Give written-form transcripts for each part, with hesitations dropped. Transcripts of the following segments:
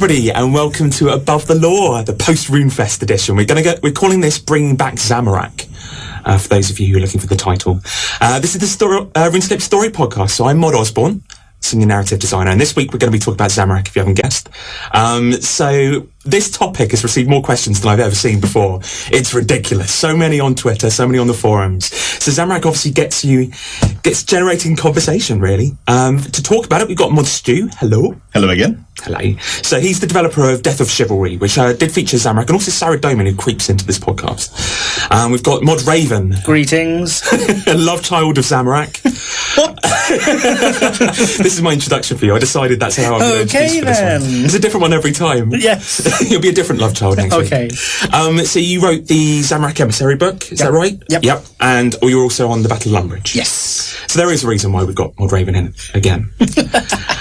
everybody, and welcome to Above the Law, the post-RuneFest edition. We're calling this Bringing Back Zamorak, for those of you who are looking for the title. This is the RuneScape Story Podcast, so I'm Mod Osborne, senior narrative designer, and this week we're going to be talking about Zamorak, if you haven't guessed. So this topic has received more questions than I've ever seen before. It's ridiculous. So many on Twitter, so many on the forums. So Zamorak obviously gets generating conversation, really. To talk about it, we've got Mod Stu. Hello. Hello again. Hello. So he's the developer of Death of Chivalry, which did feature Zamorak, and also Sarah Doman, who creeps into this podcast. We've got Mod Raven. Greetings. A love child of Zamorak. This is my introduction for you. I decided that's how I'm going to introduce for this one. It's a different one every time. Yes. You'll be a different love child next week. Okay. So you wrote the Zamorak Emissary book, is that right? Yep. And you're also on the Battle of Lumbridge. Yes. So there is a reason why we've got Mod Raven in again.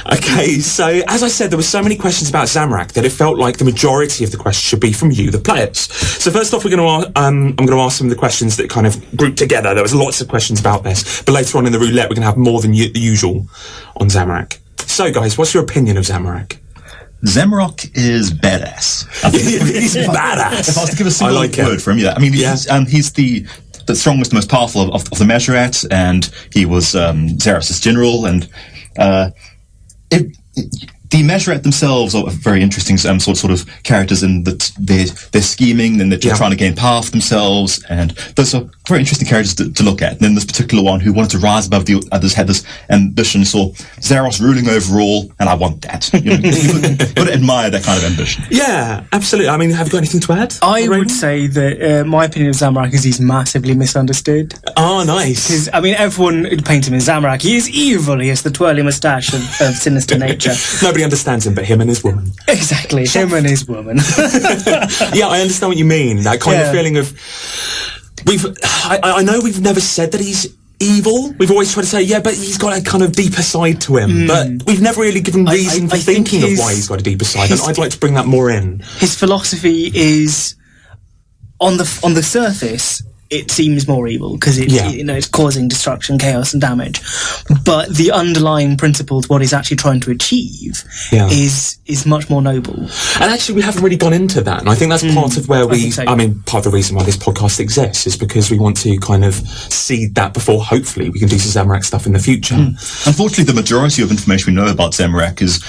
Okay, so as I said, there were so many questions about Zamorak that it felt like the majority of the questions should be from you, the players. So first off, I'm going to ask some of the questions that kind of grouped together. There was lots of questions about this, but later on in the roulette, we're going to have more than the usual on Zamorak. So guys, what's your opinion of Zamorak? Zamorak is badass. He's badass. If I was to give a single word for him, he's the strongest, most powerful of the Measurat, and he was Xeros' general, and the Measurat themselves are very interesting sort of characters in that they're scheming and they're trying to gain power for themselves, and those are very interesting characters to look at. And then this particular one who wanted to rise above the others had this ambition, saw Xeros ruling over all, and I want that. You've got to admire that kind of ambition. Yeah, absolutely. I mean, have you got anything to add? I would say that my opinion of Zamorak is he's massively misunderstood. Oh, nice. Because, I mean, everyone paints him as Zamorak. He is evil. He has the twirly moustache of sinister nature. Nobody understands him but him and his woman. Exactly, him and his woman. Yeah, I understand what you mean. That kind of feeling of... I know we've never said that he's evil. We've always tried to say, but he's got a kind of deeper side to him. But we've never really given reason for thinking of why he's got a deeper side, and I'd like to bring that more in. His philosophy is, on the surface, it seems more evil because it's causing destruction, chaos, and damage. But the underlying principles, what he's actually trying to achieve, is much more noble. And actually, we haven't really gone into that. And I think that's part of where part of the reason why this podcast exists is because we want to kind of seed that before, hopefully, we can do some Zamorak stuff in the future. Unfortunately, the majority of information we know about Zamorak is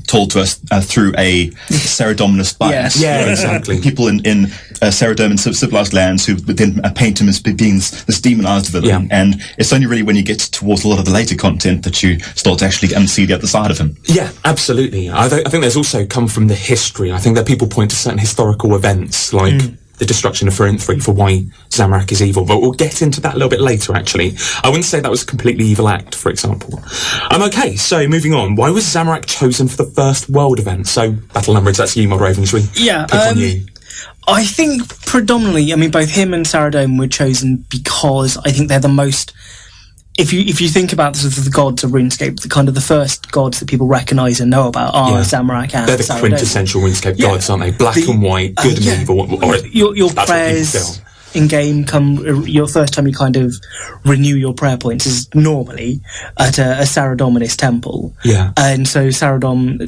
told to us through a Saradominist bias. Yeah, exactly. People in Saradomin civilized lands who then paint him as being this demonized villain, and it's only really when you get towards a lot of the later content that you start to actually see the other side of him. Yeah, absolutely. I think there's also come from the history. I think that people point to certain historical events, like the destruction of Farin 3 for why Zamorak is evil, but we'll get into that a little bit later, actually. I wouldn't say that was a completely evil act, for example. Okay, so moving on. Why was Zamorak chosen for the first world event? So, Battle Lumbridge, that's you, Mod Raven. Should we pick on you? I think predominantly, I mean, both him and Sarah Doman were chosen because I think they're the most... If you think about the gods of RuneScape, the first gods that people recognise and know about are Zamorak and they're the Sarah quintessential Doman. RuneScape gods, aren't they? Black and white, good and evil. Your prayers in game your first time you kind of renew your prayer points is normally at a Saradominist temple. Yeah. And so Saradomin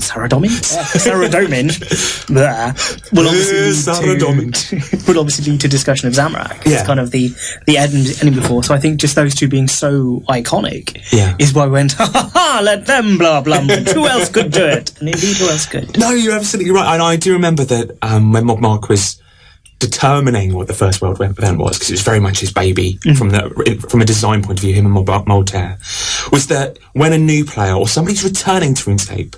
will obviously lead to discussion of Zamorak. Yeah. It's kind of the ending before. So I think just those two being so iconic is why we went, let them blah blah. Who else could do it? And indeed, who else could? No, you're absolutely right. And I do remember that when Mod Mark was determining what the first world event was, because it was very much his baby from a design point of view, him and Moltaire, was that when a new player or somebody's returning to RuneScape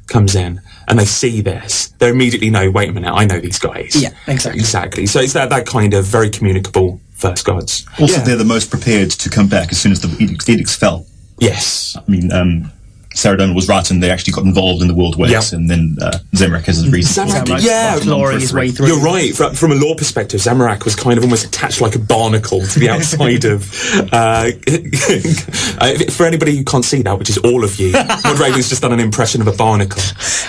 comes in and they see this, they immediately know, wait a minute, I know these guys. Yeah, exactly. So it's that kind of very communicable first gods. Also, they're the most prepared to come back as soon as the edicts fell. Yes. I mean, Sarah Doman was right, and they actually got involved in the World Waves, and then Zamorak has his reason. Clawing his way through. You're right. From a lore perspective, Zamorak was kind of almost attached like a barnacle to the outside of... for anybody who can't see that, which is all of you, Mod Raven's just done an impression of a barnacle.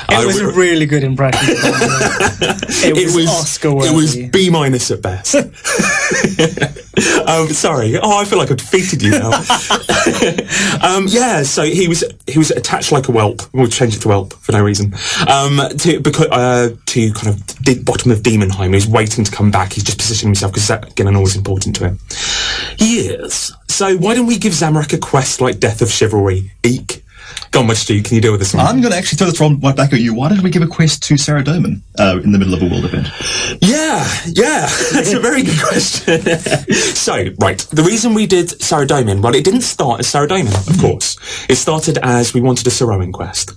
It was a really good impression. It was Oscar-worthy. It was B- at best. Sorry. Oh, I feel like I've defeated you now. So he was attached like a whelp. We'll change it to whelp for no reason. To kind of the bottom of Demonheim. He was waiting to come back. He's just positioning himself because Gillenor was important to him. Yes. So why don't we give Zamorak a quest like Death of Chivalry? Eek. Go on, Stu, can you deal with this one? I'm going to actually throw this one right back at you. Why did we give a quest to Saradomin in the middle of a world event? Yeah, that's a very good question. So, right, the reason we did Saradomin, well, it didn't start as Saradomin, of course. It started as we wanted a Sorrowing quest.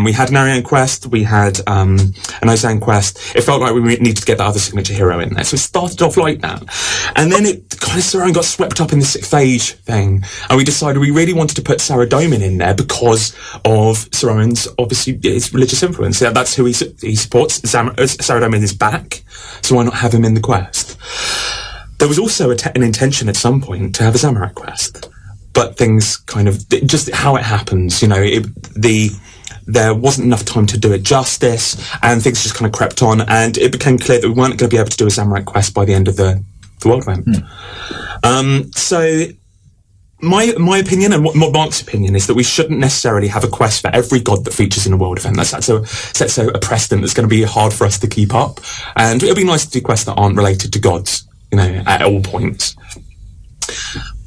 We had an Ariane quest, we had an Ozan quest. It felt like we needed to get that other signature hero in there. So it started off like that. And then it kind of Sorrowing got swept up in the 6th Age thing. And we decided we really wanted to put Saradomin in there because of Sorrowing's, obviously, his religious influence. Yeah, that's who he supports. Saradomin is back. So why not have him in the quest? There was also an intention at some point to have a Zamorak quest. But things kind of, just how it happens, there wasn't enough time to do it justice, and things just kind of crept on, and it became clear that we weren't going to be able to do a Zamorak quest by the end of the world event. So my opinion, and what Mark's opinion, is that we shouldn't necessarily have a quest for every god that features in a world event. That sets a precedent that's going to be hard for us to keep up, and it'll be nice to do quests that aren't related to gods, at all points.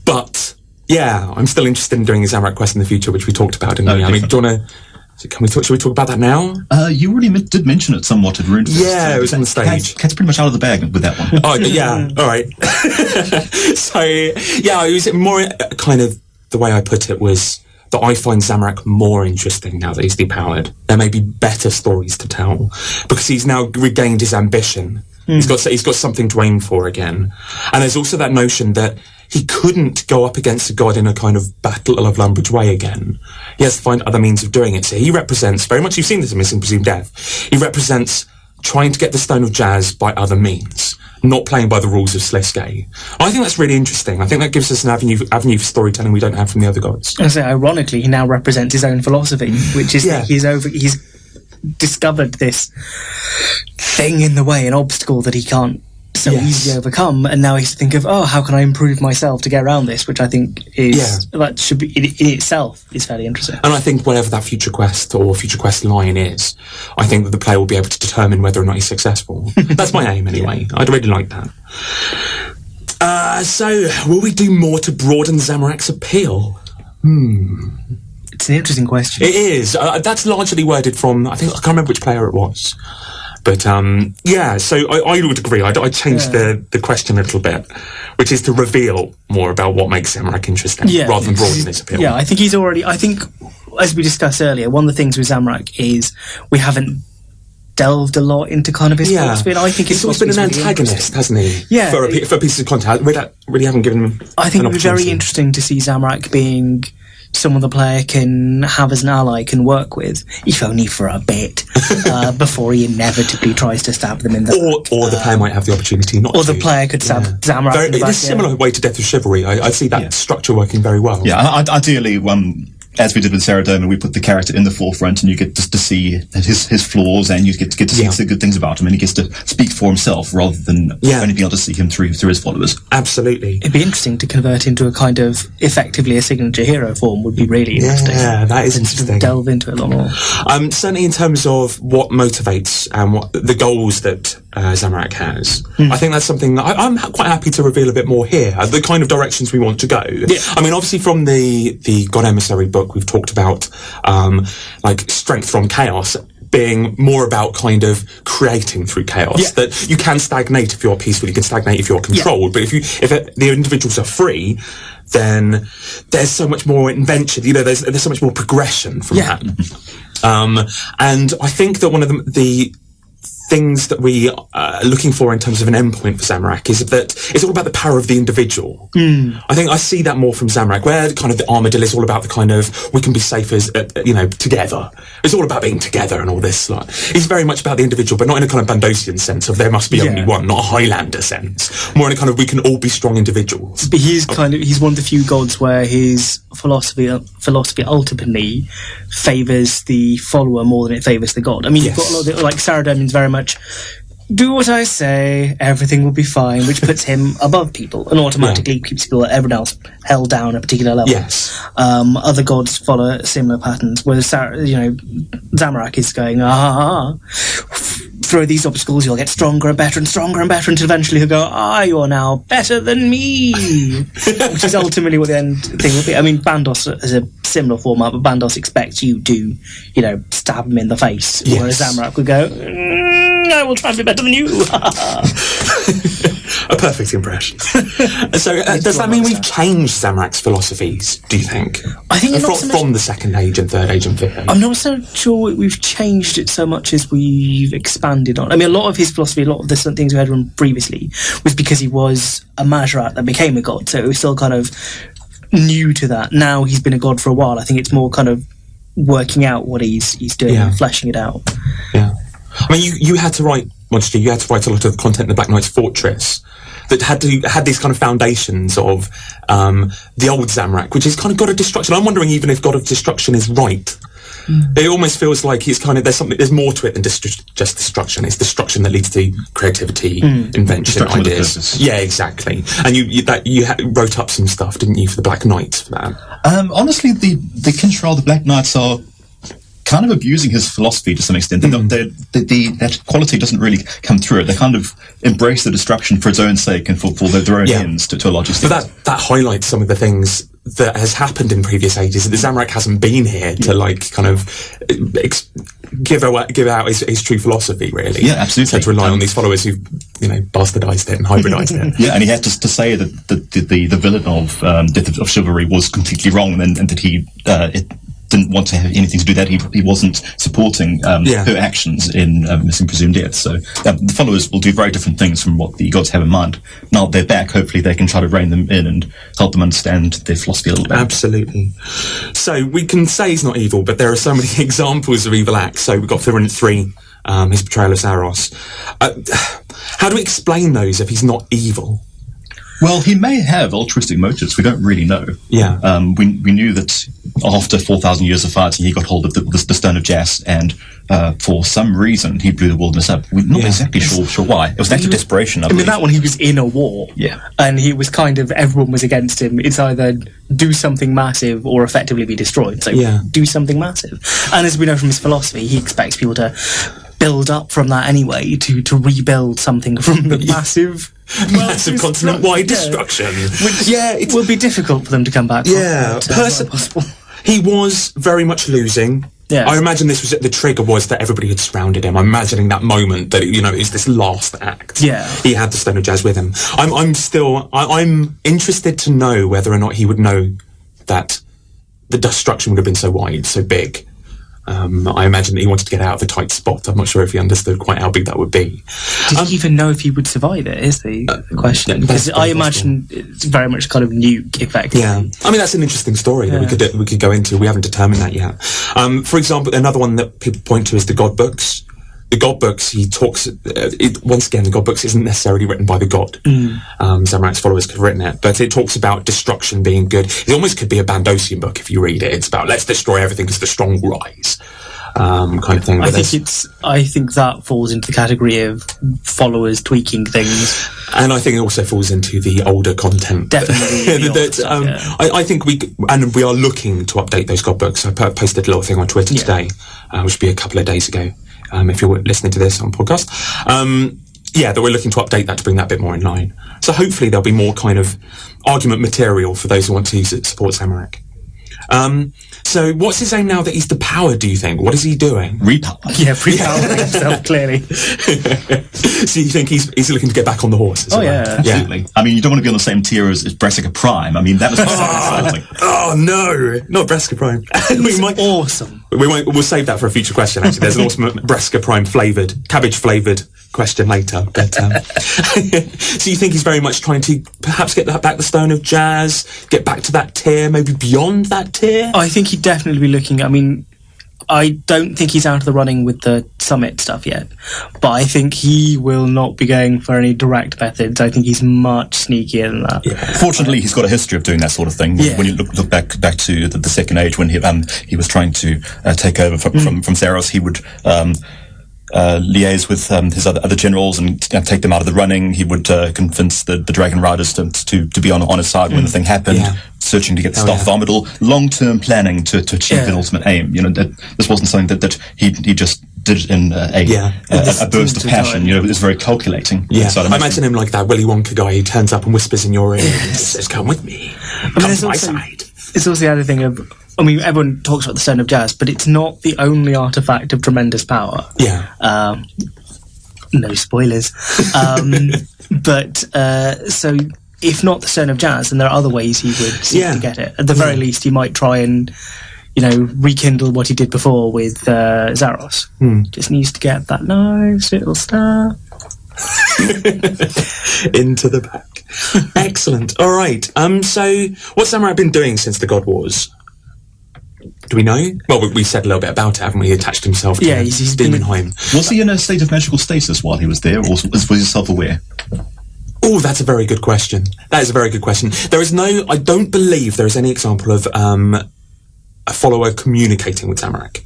But yeah, I'm still interested in doing a Zamorak quest in the future, which we talked about, didn't we? I mean, do you want to... Should we talk about that now? You already did mention it somewhat at RuneScape. Yeah, it was on the stage. Cat's pretty much out of the bag with that one. Oh, yeah, all right. So, yeah, it was more kind of, the way I put it was that I find Zamorak more interesting now that he's depowered. There may be better stories to tell, because he's now regained his ambition. He's got something to aim for again. And there's also that notion that he couldn't go up against a god in a kind of Battle of Lumbridge way again. He has to find other means of doing it. So he represents, very much, you've seen this in Missing Presumed Death, he represents trying to get the Stone of Jazz by other means, not playing by the rules of Sliskay. I think that's really interesting. I think that gives us an avenue for storytelling we don't have from the other gods. I say, ironically, he now represents his own philosophy, which is that he's discovered this thing in the way, an obstacle that he can't so easily overcome, and now he's to think of, how can I improve myself to get around this, which I think is that should be in itself is fairly interesting. And I think whatever that future quest or future quest line is, I think that the player will be able to determine whether or not he's successful. That's my aim anyway. I'd really like that. So will we do more to broaden Zamorak's appeal? It's an interesting question. It is. That's largely worded from, I can't remember which player it was. But, so I would agree. I changed the question a little bit, which is to reveal more about what makes Zamorak interesting, rather than broaden his appeal. Yeah, I think as we discussed earlier, one of the things with Zamorak is we haven't delved a lot into kind of his philosophy, and I think he's always been an antagonist, hasn't he? Yeah. For pieces of content. We really haven't given him I think it would be very interesting to see Zamorak being someone the player can have as an ally, can work with, if only for a bit, before he inevitably tries to stab them in the back. Or the player might have the opportunity not to. Or the player could stab Zamorak in the back. It's a similar way to Death of Chivalry. I see that structure working very well. Yeah, ideally, as we did with Saradomin, we put the character in the forefront, and you get to see his flaws, and you get to see the good things about him, and he gets to speak for himself rather than only being able to see him through his followers. Absolutely. It'd be interesting to convert into a kind of effectively a signature hero form. Would be really interesting. Yeah, that is interesting. Delve into it a lot more. Certainly in terms of what motivates and what the goals that Zamorak has, I think that's something that I'm quite happy to reveal a bit more here. The kind of directions we want to go. Yeah. I mean, obviously from the God Emissary book, we've talked about like strength from chaos being more about kind of creating through chaos. That you can stagnate if you're peaceful, you can stagnate if you're controlled, but if the individuals are free, then there's so much more invention. There's so much more progression from that. And I think that one of the things that we are looking for in terms of an endpoint for Zamorak is that it's all about the power of the individual. I think I see that more from Zamorak, where kind of the Armadillo is all about the kind of, we can be safe as, together. It's all about being together and all this. It's very much about the individual, but not in a kind of Bandosian sense of there must be only one, not a Highlander sense. More in a kind of, we can all be strong individuals. But he's one of the few gods where his philosophy ultimately favours the follower more than it favours the god. I mean, you've got a lot of like Saradomin's very much do what I say, everything will be fine, which puts him above people and automatically keeps people, everyone else, held down a particular level. Yes. Other gods follow similar patterns, whereas, Zamorak is going, through these obstacles, you'll get stronger and better until eventually he'll go, you are now better than me, which is ultimately what the end thing will be. I mean, Bandos is a similar format, but Bandos expects you to, stab him in the face, whereas Zamorak would go, I will try and be better than you. A perfect impression. So does that mean we've changed Zamorak's philosophies, do you think? I think from the Second Age and Third Age and Fifth Age? I'm not so sure we've changed it so much as we've expanded on. I mean, a lot of his philosophy, a lot of the things we had from previously was because he was a Majorat that became a god, so it was still kind of new to that. Now he's been a god for a while. I think it's more kind of working out what he's doing and fleshing it out. Yeah. I mean, you had to write, Monster, you had to write a lot of content in the Black Knight's Fortress that had these kind of foundations of the old Zamorak, which has kind of God of Destruction. I'm wondering even if God of Destruction is right. It almost feels like it's kind of there's more to it than just destruction. It's destruction that leads to creativity, invention, ideas. Yeah, exactly. And you wrote up some stuff, didn't you, for the Black Knights for that? Honestly, the Kinshral, the Black Knights are kind of abusing his philosophy to some extent. That quality doesn't really come through it. They kind of embrace the destruction for its own sake and for their own ends to a large extent. But that highlights some of the things that has happened in previous ages. The Zamorak hasn't been here to give out his true philosophy, really. Yeah, absolutely. So to rely on these followers who've bastardized it and hybridized it. Yeah, and he had to say that the villain of Death of Chivalry was completely wrong, and that he didn't want to have anything to do that. He wasn't supporting her actions in Missing Presumed Death. So the followers will do very different things from what the gods have in mind. Now they're back, hopefully they can try to rein them in and help them understand their philosophy a little bit. Absolutely. So we can say he's not evil, but there are so many examples of evil acts. So we've got Thurent 3, his betrayal of Saros. How do we explain those if he's not evil? Well, he may have altruistic motives. We don't really know. Yeah. We knew that after 4,000 years of fighting, he got hold of the Stone of Jas, and for some reason, he blew the wilderness up. We're not exactly sure why. It was an act of desperation, I believe. mean, that one, he was in a war. Yeah. And he was everyone was against him. It's either do something massive or effectively be destroyed. So do something massive. And as we know from his philosophy, he expects people to build up from that anyway to rebuild something from the massive continent-wide destruction. Which it will be difficult for them to come back from. Possible. He was very much losing. Yeah. I imagine the trigger was that everybody had surrounded him. I'm imagining that moment that is this last act. Yeah. He had the Stone of Jas with him. I'm interested to know whether or not he would know that the destruction would have been so wide, so big. I imagine that he wanted to get out of a tight spot. I'm not sure if he understood quite how big that would be. Did he even know if he would survive it, is the question? Because I imagine it's very much kind of nuke, effectively. Yeah. I mean, that's an interesting story that we could go into. We haven't determined that yet. For example, another one that people point to is the God Books. The God Books, he talks... once again, the God Books isn't necessarily written by the god. Zamorak's followers could have written it, but it talks about destruction being good. It almost could be a Bandosian book if you read it. It's about, let's destroy everything because the strong rise, kind of thing. I think that falls into the category of followers tweaking things. And I think it also falls into the older content. Definitely. I think we are looking to update those God Books. I posted a little thing on Twitter today, which would be a couple of days ago. If you're listening to this on podcast, that we're looking to update that to bring that a bit more in line. So hopefully there'll be more kind of argument material for those who want to support Zamorak. So what's his aim now that he's depowered, do you think? What is he doing? Repower. Yeah, repowering himself, clearly. So you think he's looking to get back on the horse? Absolutely. Yeah. I mean, you don't want to be on the same tier as Brassica Prime. I mean, that was insulting. Oh, no. Not Brassica Prime. Awesome. We'll save that for a future question, actually. There's an awesome Brassica Prime cabbage-flavoured question later. But, so you think he's very much trying to perhaps get back the Stone of Jas, get back to that tier, maybe beyond that tier? I think he'd definitely be looking... I mean, I don't think he's out of the running with the summit stuff yet, but I think he will not be going for any direct methods. I think he's much sneakier than that. Yeah. Fortunately, he's got a history of doing that sort of thing. Yeah. When you look back to the Second Age, when he was trying to take over from Theros, he would liaise with his other generals and take them out of the running. He would convince the Dragon Riders to be on his side when the thing happened, searching to get the stuff vomital. Long-term planning to achieve an ultimate aim. This wasn't something that he just did in a burst of passion. It was very calculating. Yeah, I imagine him like that Willy Wonka guy who turns up and whispers in your ear and says, "Come with me, come to my side." It's also the other thing of, everyone talks about the Stone of Jazz, but it's not the only artifact of tremendous power. Yeah. No spoilers. But so if not the Stone of Jazz, then there are other ways he would seek to get it. At the very least, he might try and rekindle what he did before with Zaros. Just needs to get that nice little star into the back. Excellent. All right. So what's Zamorak been doing since the God Wars? Do we know? Well, we said a little bit about it, haven't we? He attached himself to Demonheim. Was he in a state of magical status while he was there, or was he self-aware? Oh, that's a very good question. That is a very good question. I don't believe there is any example of a follower communicating with Zamorak.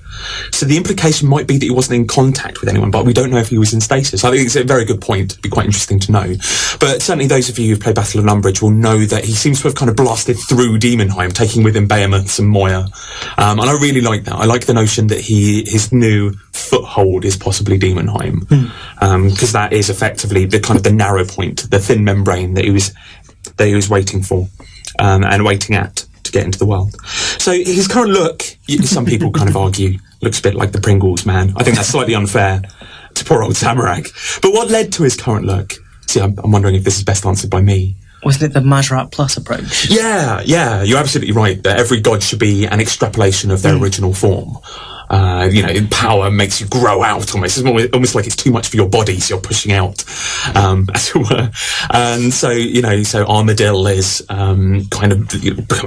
So the implication might be that he wasn't in contact with anyone, but we don't know if he was in stasis. I think it's a very good point. It'd be quite interesting to know. But certainly those of you who've played Battle of Lumbridge will know that he seems to have kind of blasted through Demonheim, taking with him Behemoths and Moya. And I really like that. I like the notion that his new foothold is possibly Demonheim. Because that is effectively the kind of the narrow point, the thin membrane that he was waiting for, and waiting at to get into the world. So his current look, some people kind of argue, looks a bit like the Pringles man. I think that's slightly unfair to poor old Zamorak. But what led to his current look? See, I'm wondering if this is best answered by me. Wasn't it the Mazrat Plus approach? Yeah, you're absolutely right. That every god should be an extrapolation of their original form. Power makes you grow out almost. It's almost like it's too much for your body, so you're pushing out, as it were. And so, so Armadillo is kind of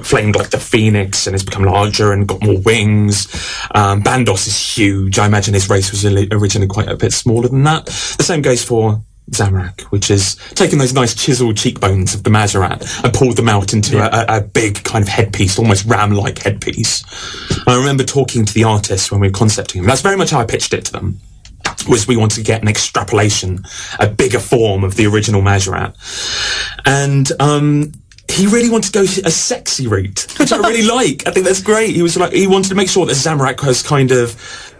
flamed like the phoenix and has become larger and got more wings. Bandos is huge. I imagine his race was originally quite a bit smaller than that. The same goes for Zamorak, which is taking those nice chiseled cheekbones of the Majorat and pulled them out into a big kind of headpiece, almost ram-like headpiece. I remember talking to the artists when we were concepting him. That's very much how I pitched it to them, was we wanted to get an extrapolation, a bigger form of the original Majorat. And he really wanted to go a sexy route, which I really like. I think that's great. He wanted to make sure that Zamorak was kind of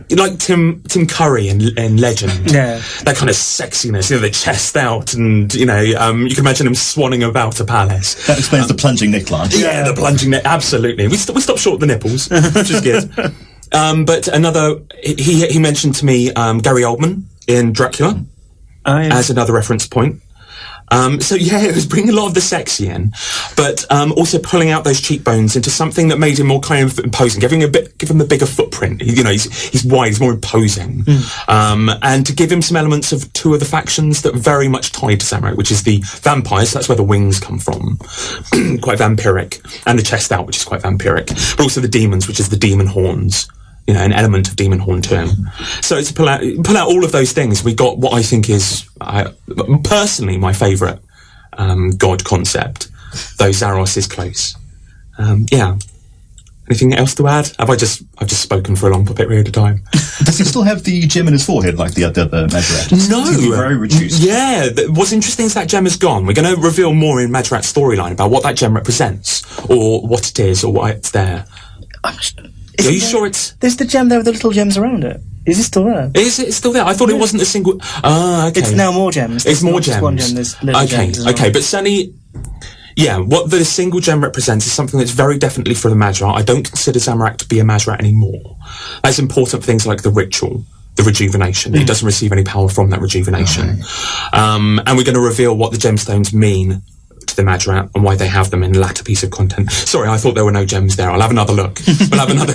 like Tim Curry in Legend. Yeah. That kind of sexiness, the chest out, and you can imagine him swanning about a palace. That explains the plunging neckline. Yeah, the plunging neck. Absolutely. We stopped short of the nipples, which is good. But he mentioned to me Gary Oldman in Dracula as another reference point. It was bringing a lot of the sexy in, but also pulling out those cheekbones into something that made him more kind of imposing, give him a bigger footprint. He's wide, he's more imposing, and to give him some elements of two of the factions that are very much tied to Zamorak, which is the vampires. That's where the wings come from, quite vampiric, and the chest out, which is quite vampiric, but also the demons, which is the demon horns. An element of demon horn to him. So to pull out all of those things, we got what I think is personally my favourite god concept, though Zaros is close. Anything else to add? I've just spoken for a long period of time. Does he still have the gem in his forehead like the other Majorat? No. It's very reduced. Yeah. What's interesting is that gem is gone. We're going to reveal more in Majorat's storyline about what that gem represents, or what it is, or why it's there. Are you sure it's... There's the gem there with the little gems around it. Is it still there? Is it still there? I thought it wasn't a single... okay. It's now more gems. It's more gems. One gem, there's little gems as well. Okay, but certainly... Yeah, what the single gem represents is something that's very definitely for the Majorat. I don't consider Zamorak to be a Majorat anymore. That's important for things like the ritual, the rejuvenation. He doesn't receive any power from that rejuvenation. And we're going to reveal what the gemstones mean to the Majorat and why they have them in the latter piece of content. Sorry, I thought there were no gems there. I'll have another look. We'll have another...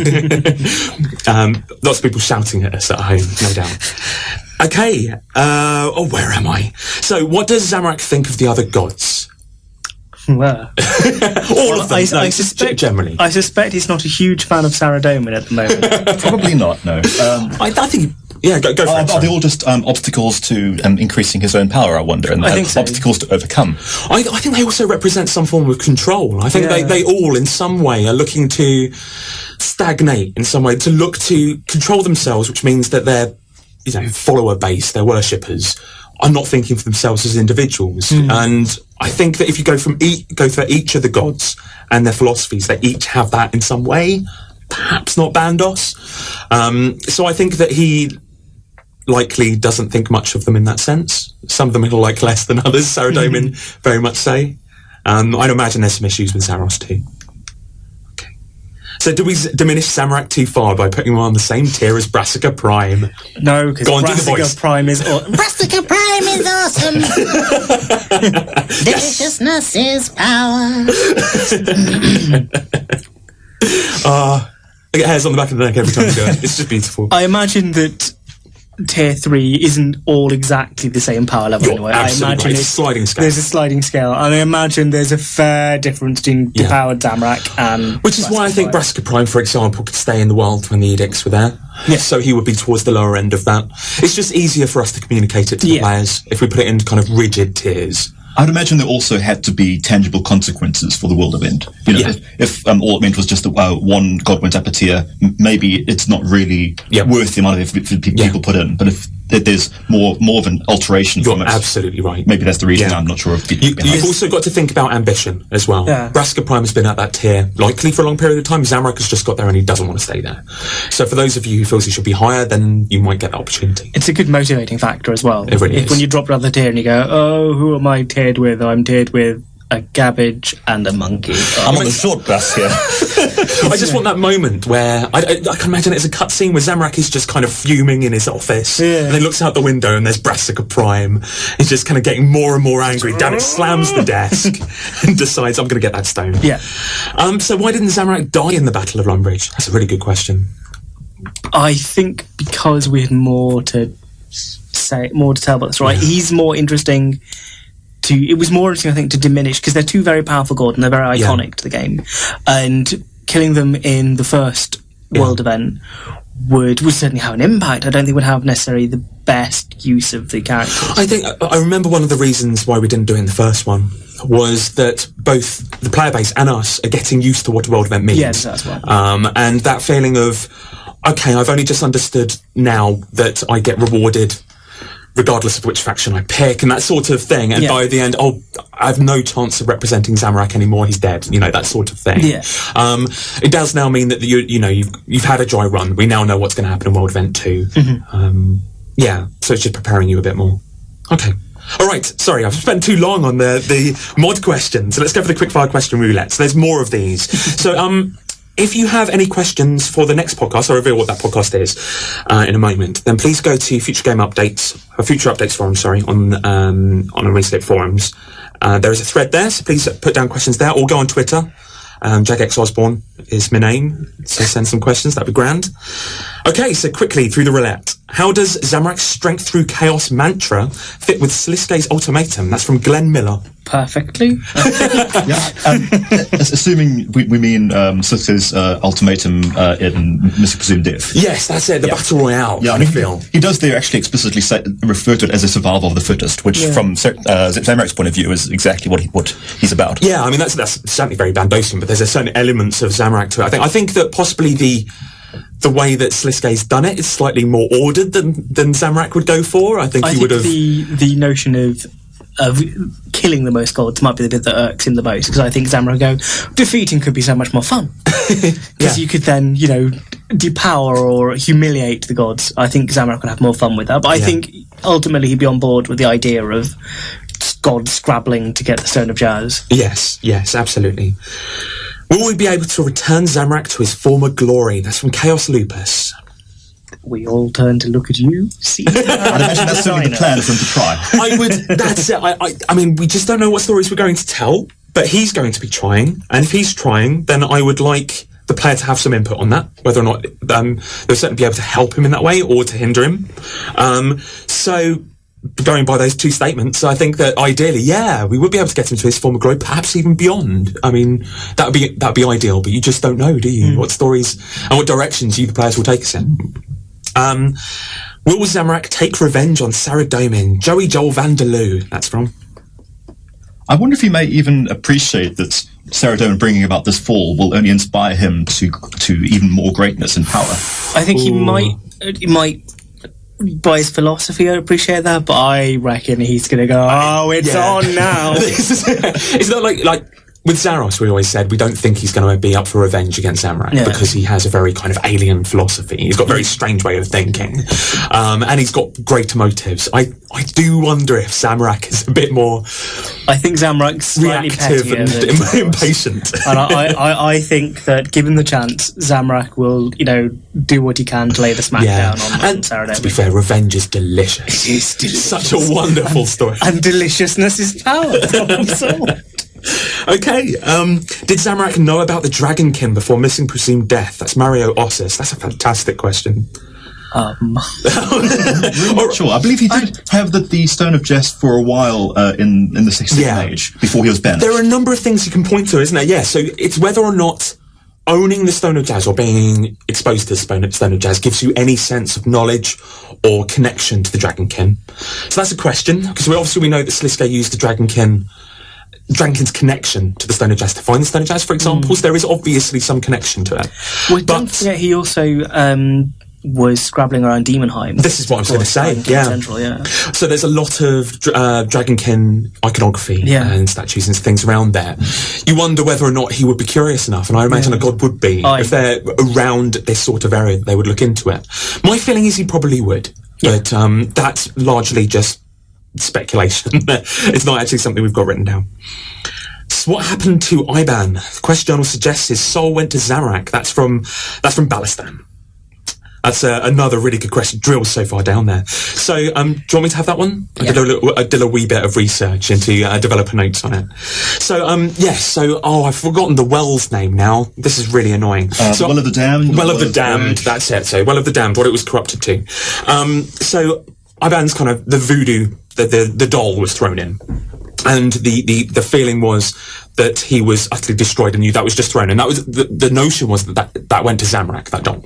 lots of people shouting at us at home, no doubt. Okay, where am I? So, what does Zamorak think of the other gods? Well, all of them. I suspect, generally. I suspect he's not a huge fan of Saradomin at the moment. Probably not, no. I think... Yeah, go for it. Are they all just obstacles to increasing his own power, I wonder, and obstacles to overcome? I think they also represent some form of control. I think they all, in some way, are looking to stagnate in some way, to look to control themselves, which means that they're follower base, their worshippers, are not thinking for themselves as individuals. And I think that if you go through each of the gods and their philosophies, they each have that in some way, perhaps not Bandos. So I think that he likely doesn't think much of them in that sense. Some of them he'll like less than others, Saradomin very much so. I'd imagine there's some issues with Zaros too. Okay. So do we diminish Zamorak too far by putting him on the same tier as Brassica Prime? No, because Brassica Prime is Brassica Prime is awesome. Deliciousness is power. I get hairs on the back of the neck every time I do it. It's just beautiful. I imagine that tier 3 isn't all exactly the same power level anyway. I imagine it's a sliding scale. There's a sliding scale, and I imagine there's a fair difference between depowered Zamorak and... Which is why I think Brassica Prime, for example, could stay in the world when the edicts were there. Yeah. So he would be towards the lower end of that. It's just easier for us to communicate it to the players if we put it in kind of rigid tiers. I'd imagine there also had to be tangible consequences for the world event. If all it meant was just one god went up a tier, maybe it's not really worth the amount of effort people put in. But if there's more of an alteration from it, you're absolutely right. Maybe that's the reason. I'm not sure if you've also got to think about ambition as well. Brassica Prime has been at that tier likely for a long period of time. Zamorak has just got there and he doesn't want to stay there. So for those of you who feels he should be higher, then you might get that opportunity. It's a good motivating factor as well. It really is. When you drop another tier and you go, oh, who am I tiered with? I'm tiered with a cabbage and a monkey. I'm on the short bus here. I just want that moment where I can imagine it as a cutscene where Zamorak is just kind of fuming in his office and then looks out the window and there's Brassica Prime. He's just kind of getting more and more angry. Damn it, slams the desk and decides, I'm going to get that stone. So why didn't Zamorak die in the Battle of Lumbridge? That's a really good question. I think because we had more to tell about this, right? He's more interesting. It was more interesting, I think, to diminish, because they're two very powerful gods and they're very iconic to the game. And killing them in the first world event would certainly have an impact. I don't think it would have necessarily the best use of the characters. I remember one of the reasons why we didn't do it in the first one was that both the player base and us are getting used to what a world event means. Yes, that's right. And that feeling of, okay, I've only just understood now that I get rewarded regardless of which faction I pick, and that sort of thing. And by the end, I have no chance of representing Zamorak anymore. He's dead. That sort of thing. It does now mean that you've had a dry run. We now know what's going to happen in World Event 2. So it's just preparing you a bit more. Okay. All right. Sorry, I've spent too long on the mod question. So let's go for the quickfire question roulette. So there's more of these. So if you have any questions for the next podcast, I'll reveal what that podcast is in a moment, then please go to Future Updates forum, on the RuneScape forums. There is a thread there, so please put down questions there, or go on Twitter. JagX Osborne is my name, so send some questions, that'd be grand. Okay, so quickly through the roulette. How does Zamorak's Strength Through Chaos mantra fit with Sliske's ultimatum? That's from Glenn Miller. Perfectly. Assuming we mean Sliske's ultimatum in Mystic Presumed Death. Yes, that's it, the Battle Royale. Yeah, he does there actually explicitly refer to it as a survival of the fittest, which from Zamorak's point of view is exactly what he's about. Yeah, I mean, that's certainly very Bandosian, but there's a certain elements of Zamorak to it. I think that possibly the way that Sliske's done it is slightly more ordered than Zamorak would go for. I think the notion of killing the most gods might be the bit that irks him the most, because I think Zamorak defeating could be so much more fun, because you could then depower or humiliate the gods. I think Zamorak would have more fun with that, but I think ultimately he'd be on board with the idea of gods scrabbling to get the Stone of Jazz. Yes, absolutely. Will we be able to return Zamorak to his former glory? That's from Chaos Lupus. We all turn to look at you. See, I'd imagine that's certainly the plan for him to try. That's it. I mean, we just don't know what stories we're going to tell, but he's going to be trying, and if he's trying, then I would like the player to have some input on that, whether or not they'll certainly be able to help him in that way or to hinder him. So going by those two statements, I think that ideally, we would be able to get him to his former glory, perhaps even beyond. I mean, that'd be ideal, but you just don't know, do you? What stories and what directions you, the players, will take us in. Will Zamorak take revenge on Saradomin? Joey Joel Vanderloo, that's from. I wonder if he may even appreciate that Saradomin bringing about this fall will only inspire him to even more greatness and power. I think he might by his philosophy, I appreciate that, but I reckon he's going to go, it's on now. It's not like with Zaros, we always said we don't think he's going to be up for revenge against Zamorak because he has a very kind of alien philosophy. He's got a very strange way of thinking, and he's got greater motives. I do wonder if Zamorak is a bit more. I think Zamorak's slightly reactive and impatient. And I think that given the chance, Zamorak will, do what he can to lay the smack down on Sarah. To be fair, revenge is delicious. It is delicious. Such a wonderful story. And deliciousness is power. Okay, did Zamorak know about the Dragonkin before missing presumed death? That's Mario Ossis. That's a fantastic question. I'm not sure. I believe he did have the Stone of Jest for a while in the 16th Age, before he was banished. There are a number of things you can point to, isn't there? Yeah, so it's whether or not owning the Stone of Jazz or being exposed to the Stone of Jazz gives you any sense of knowledge or connection to the Dragonkin. So that's a question, because we know that Sliske used the Dragonkin's connection to the Stone of Jazz to find the Stone of Jazz, for example. So there is obviously some connection to it. Well, don't forget he also was scrabbling around Demonheim. This is what I was going to say, Central, So there's a lot of Dragonkin iconography and statues and things around there. You wonder whether or not he would be curious enough, and I imagine a god would be. If they're around this sort of area, they would look into it. My feeling is he probably would, but that's largely just speculation. It's not actually something we've got written down. So what happened to Iban? The Quest Journal suggests his soul went to Zamorak. That's from Balistan. That's another really good question. Drilled so far down there. So, do you want me to have that one? I did a wee bit of research into developer notes on it. So, I've forgotten the well's name now. This is really annoying. Well of the Damned. Well of the Damned. That's it. So, Well of the Damned. What it was corrupted to. So Iban's kind of the voodoo. The doll was thrown in, and the feeling was that he was utterly destroyed, and that was just thrown in. That was the notion was that went to Zamorak, that doll.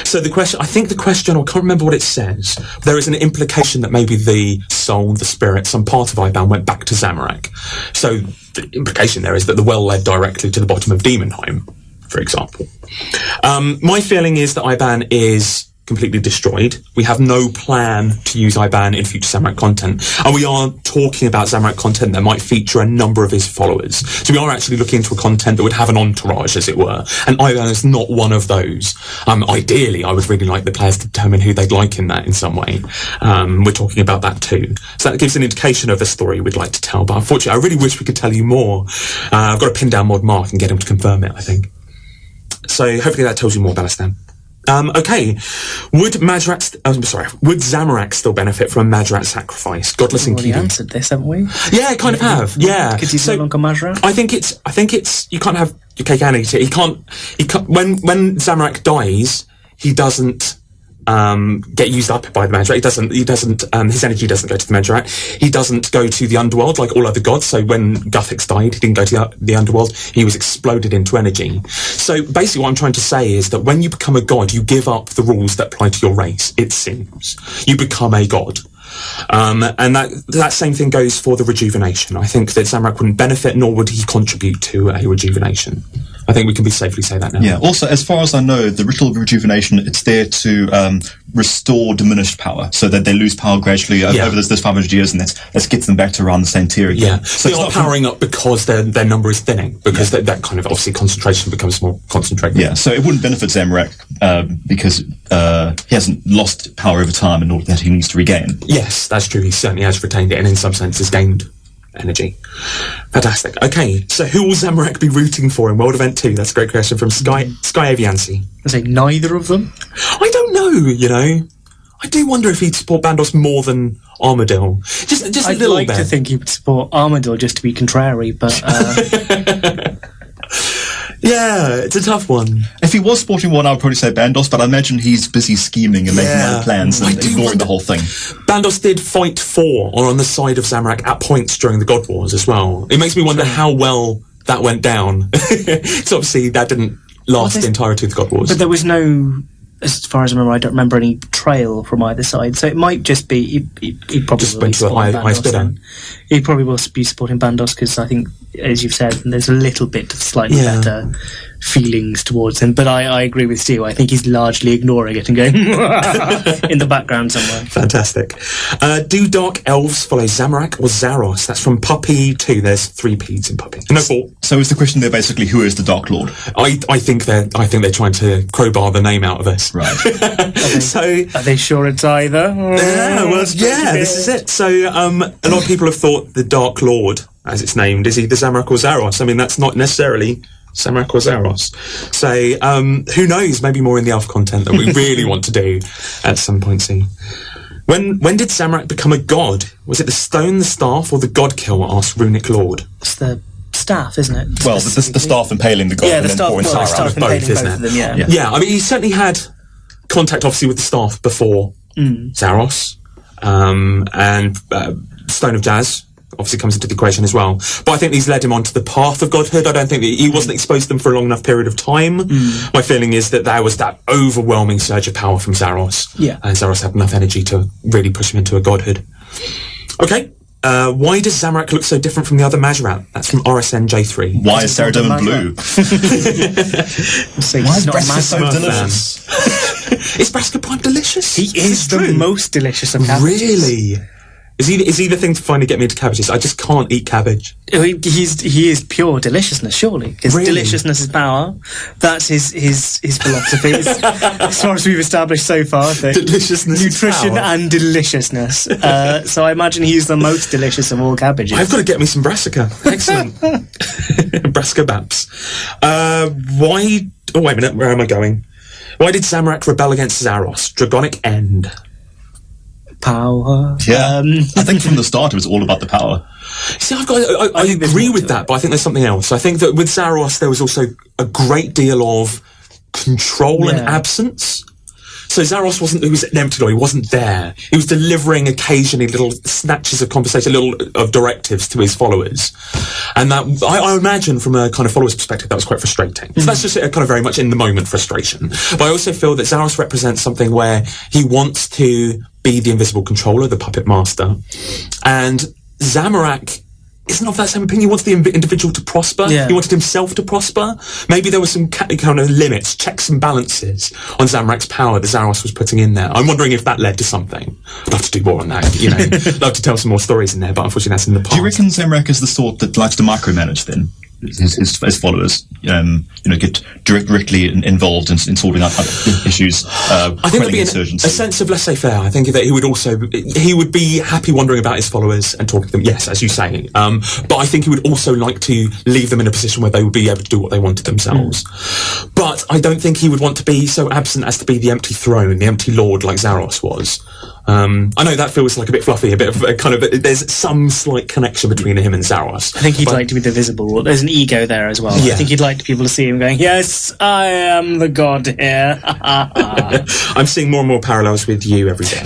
So the question, I can't remember what it says. There is an implication that maybe the soul, the spirit, some part of Iban went back to Zamorak. So the implication there is that the well led directly to the bottom of Demonheim, for example. My feeling is that Iban is completely destroyed. We have no plan to use Iban in future Zamorak content, and we are talking about Zamorak content that might feature a number of his followers. So we are actually looking into a content that would have an entourage, as it were, and Iban is not one of those. Ideally, I would really like the players to determine who they'd like in that in some way. We're talking about that too. So that gives an indication of a story we'd like to tell, but unfortunately, I really wish we could tell you more. I've got to pin down Mod Mark and get him to confirm it, I think. So hopefully that tells you more, Balistan. Okay, would Zamorak still benefit from a Majrat sacrifice? Godless and We've already answered this, haven't we? Yeah, kind of have. Yeah, because he's no longer Majrat. I think it's you can't have your cake and eat it. He can't. When Zamorak dies, he doesn't get used up by the Majrat. He doesn't. His energy doesn't go to the Majrat. He doesn't go to the underworld like all other gods. So when Guthix died, he didn't go to the underworld. He was exploded into energy. So basically, what I'm trying to say is that when you become a god, you give up the rules that apply to your race. It seems you become a god. And that same thing goes for the rejuvenation. I think that Zamorak wouldn't benefit, nor would he contribute to a rejuvenation. I think we can safely say that now. Yeah. Also, as far as I know, the ritual of rejuvenation, it's there to restore diminished power, so that they lose power gradually over those 500 years, and let's get them back to around the same tier again. Yeah. So they are powering up because their number is thinning, because that kind of obviously concentration becomes more concentrated. Yeah. So it wouldn't benefit Zamorak because he hasn't lost power over time in order that he needs to regain. Yes, that's true. He certainly has retained it, and in some sense has gained energy. Fantastic. Okay, so who will Zamorak be rooting for in World Event 2? That's a great question from Sky Aviancy. I say neither of them. I don't know, I do wonder if he'd support Bandos more than Armadil. Just a little bit. I'd like to think he would support Armadil just to be contrary, but yeah, it's a tough one. If he was sporting one, I would probably say Bandos, but I imagine he's busy scheming and making other plans and ignoring the whole thing. Bandos did fight for or on the side of Zamorak at points during the God Wars as well. It makes me wonder how well that went down. So obviously that didn't last the entirety of the God Wars. But there was no, as far as I remember, I don't remember any trail from either side. So it might just be he probably just went to a high spit. He probably will be supporting Bandos because I think, as you've said, there's a little bit of slightly better feelings towards him. But I agree with Stu. I think he's largely ignoring it and going in the background somewhere. Fantastic. Do Dark Elves follow Zamorak or Zaros? That's from Puppy 2. There's 3 P's in Puppy. No, 4. So is the question there basically who is the Dark Lord? I think they're trying to crowbar the name out of us. Right. Are they sure it's either? This is it. So a lot of people have thought the Dark Lord, as it's named, is either Zamorak or Zaros. I mean, that's not necessarily Zamorak or Zaros. So who knows? Maybe more in the elf content that we really want to do at some point soon. When did Zamorak become a god? Was it the stone, the staff, or the god kill? Asked Runic Lord. It's the staff, isn't it? Well, the staff impaling the god, yeah, and then pouring the fire out. staff both, isn't it? Them, yeah. I mean, he certainly had contact, obviously, with the staff before Zaros, and Stone of Jazz obviously comes into the equation as well. But I think these led him onto the path of godhood. I don't think that he wasn't exposed to them for a long enough period of time. My feeling is that there was that overwhelming surge of power from Zaros. Yeah. And Zaros had enough energy to really push him into a godhood. Okay. Why does Zamorak look so different from the other Majrat? That's from RSN J3. Why is Saradomin blue? Why is Braska so delicious? Is Braska Prime delicious? He is the most delicious of cabbages. Really? Is he the thing to finally get me into cabbages? I just can't eat cabbage. He is pure deliciousness, surely. His deliciousness is power. That's his philosophy. As far as we've established so far, deliciousness, nutrition and deliciousness. So I imagine he's the most delicious of all cabbages. I've got to get me some brassica. Excellent. Brassica Baps. Why... Oh, wait a minute. Where am I going? Why did Zamorak rebel against Zaros? Dragonic End. Power. Yeah, I think from the start it was all about the power. See, I agree with that, but I think there's something else. I think that with Zaros there was also a great deal of control and absence. So Zaros he was an empty lord, he wasn't there. He was delivering occasionally little snatches of conversation, of directives to his followers. And that, I imagine from a kind of follower's perspective, that was quite frustrating. So that's just a kind of very much in the moment frustration. But I also feel that Zaros represents something where he wants to be the invisible controller, the puppet master. And Zamorak isn't of that same opinion. He wants the individual to prosper. Yeah. He wanted himself to prosper. Maybe there were some kind of limits, checks and balances on Zamorak's power that Zaros was putting in there. I'm wondering if that led to something. I'd love to do more on that, you know. Love to tell some more stories in there, but unfortunately that's in the past. Do you reckon Zamorak is the sort that likes to micromanage then? His followers, get directly involved in sorting out issues. I think there'd be a sense of laissez-faire. I think that he would be happy wandering about his followers and talking to them. Yes, as you say, but I think he would also like to leave them in a position where they would be able to do what they wanted themselves. But I don't think he would want to be so absent as to be the empty throne, the empty lord like Zaros was. I know that feels like a bit fluffy, a bit of a kind of. There's some slight connection between him and Zaros. I think he'd like to be the visible lord. There's an ego there as well. Yeah. I think he'd like people to see him going, "Yes, I am the god here." I'm seeing more and more parallels with you every day.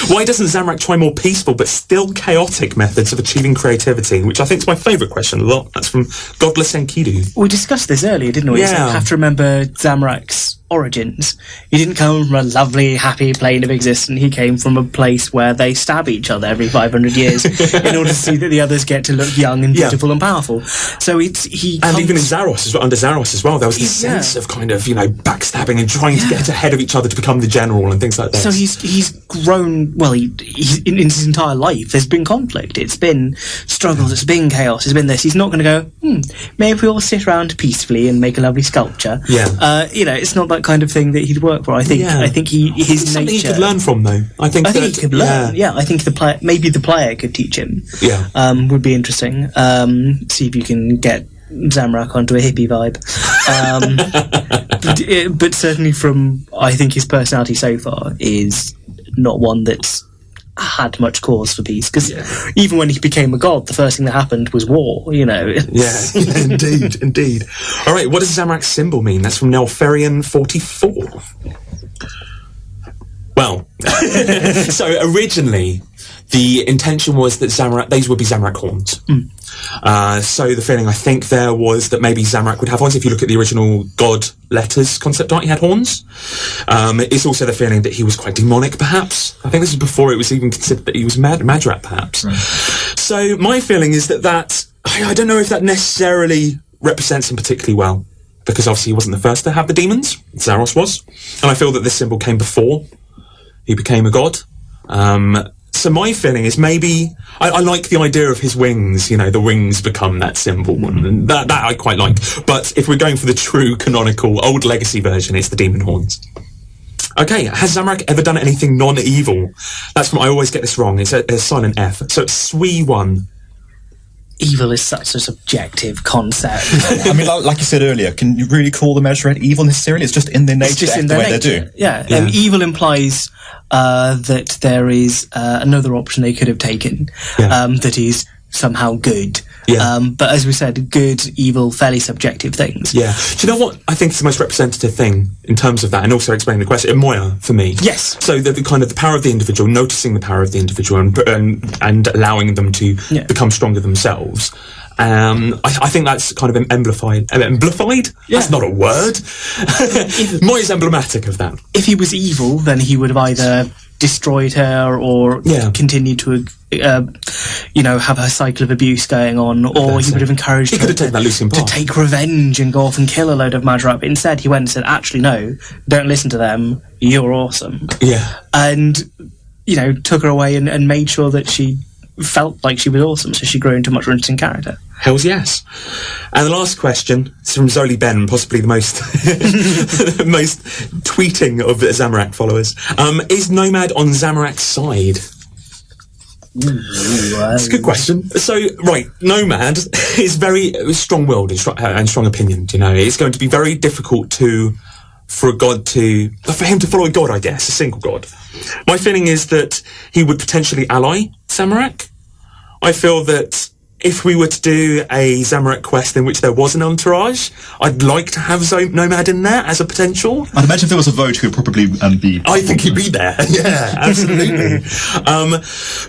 Why doesn't Zamorak try more peaceful but still chaotic methods of achieving creativity? Which I think is my favourite question a lot. That's from Godless Enkidu. We discussed this earlier, didn't we? Yeah. You have to remember Zamorak's origins. He didn't come from a lovely, happy plane of existence. He came from a place where they stab each other every 500 years in order to see that the others get to look young and beautiful and powerful. So even in Zaros, under Zaros as well, there was this sense of kind of, backstabbing and trying to get ahead of each other to become the general and things like that. So he's grown, he's in his entire life, there's been conflict, it's been struggles, it's been chaos, it's been this. He's not going to go, maybe we all sit around peacefully and make a lovely sculpture. Yeah. It's not that kind of thing that he'd work for. I think his something nature. He could learn from, though. I think he could learn. Yeah, I think maybe the player could teach him. Yeah. Would be interesting. See if you can get Zamorak onto a hippie vibe. But certainly I think his personality so far is not one that's had much cause for peace, because even when he became a god, the first thing that happened was war, Yeah, indeed. All right, what does Zamorak's symbol mean? That's from Nelferian 44. Well, so originally the intention was that these would be Zamorak horns. So the feeling I think there was that maybe Zamorak would have horns. If you look at the original God letters concept art, he had horns. It's also the feeling that he was quite demonic, perhaps. I think this is before it was even considered that he was Majrat, perhaps. Right. So my feeling is that I don't know if that necessarily represents him particularly well, because obviously he wasn't the first to have the demons. Zaros was. And I feel that this symbol came before he became a god. So my feeling is maybe I like the idea of his wings, the wings become that symbol, and that I quite like. But if we're going for the true canonical old legacy version, it's the demon horns. Okay, has Zamorak ever done anything non-evil? That's from, I always get this wrong. It's a silent F. So it's SWE1. Evil is such a subjective concept. I mean, like you said earlier, can you really call the Measure evil necessarily? It's just in their nature, just in the their way nature. they do. Yeah. Evil implies that there is another option they could have taken that is somehow good. Yeah. But as we said, good, evil, fairly subjective things. Yeah. Do you know what I think is the most representative thing in terms of that, and also explaining the question? Moya, for me. Yes. So the kind of the power of the individual, noticing the power of the individual, and allowing them to become stronger themselves. I think that's kind of amplified. Amplified? Yeah. That's not a word. Moya's emblematic of that. If he was evil, then he would have either destroyed her or continued to have her cycle of abuse going on, or he would have encouraged her to take revenge and go off and kill a load of Majorap. Instead, he went and said, actually, no, don't listen to them, you're awesome. Yeah. And, took her away and made sure that she felt like she was awesome, so she grew into a much more interesting character. Hells yes. And the last question is from Zoli Ben, possibly the most most tweeting of Zamorak followers. Is Nomad on Zamorak's side? It's a good question. So, right, Nomad is very strong-willed and strong opinioned, It's going to be very difficult for him to follow a god, I guess, a single god. My feeling is that he would potentially ally Zamorak. I feel that if we were to do a Zamorak quest in which there was an entourage, I'd like to have Nomad in there as a potential. I'd imagine if there was a vote, he would probably be... I think he'd be there. Yeah, absolutely.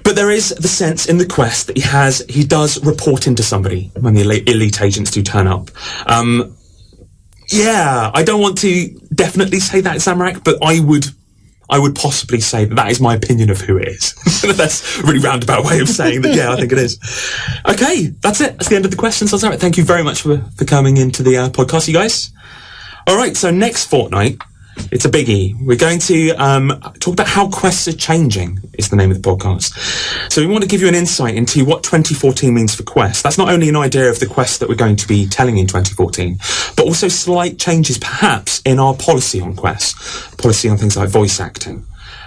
But there is the sense in the quest that he does report into somebody when the elite agents do turn up. Yeah, I don't want to definitely say that Zamorak, but I would possibly say that is my opinion of who it is. That's a really roundabout way of saying that, I think it is. Okay, that's it. That's the end of the questions. Zamorak, thank you very much for coming into the podcast, you guys. All right, so next fortnight, it's a biggie. We're going to talk about how quests are changing, is the name of the podcast. So we want to give you an insight into what 2014 means for quests. That's not only an idea of the quests that we're going to be telling in 2014, but also slight changes perhaps in our policy on quests. Policy on things like voice acting.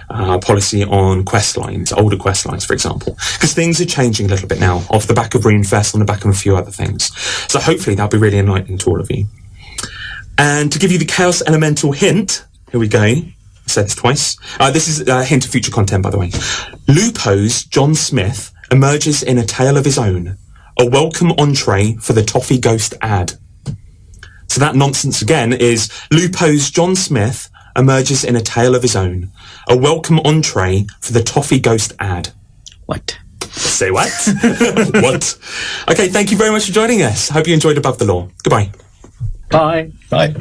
Policy on quest lines, older quest lines, for example. Because things are changing a little bit now, off the back of RuneFest, on the back of a few other things. So hopefully that'll be really enlightening to all of you. And to give you the Chaos Elemental hint, here we go. I said this twice. This is a hint of future content, by the way. Lupo's John Smith emerges in a tale of his own, a welcome entree for the Toffee Ghost ad. So that nonsense again is Lupo's John Smith emerges in a tale of his own, a welcome entree for the Toffee Ghost ad. What? Say what? What? Okay, thank you very much for joining us. Hope you enjoyed Above the Law. Goodbye. Bye. Bye.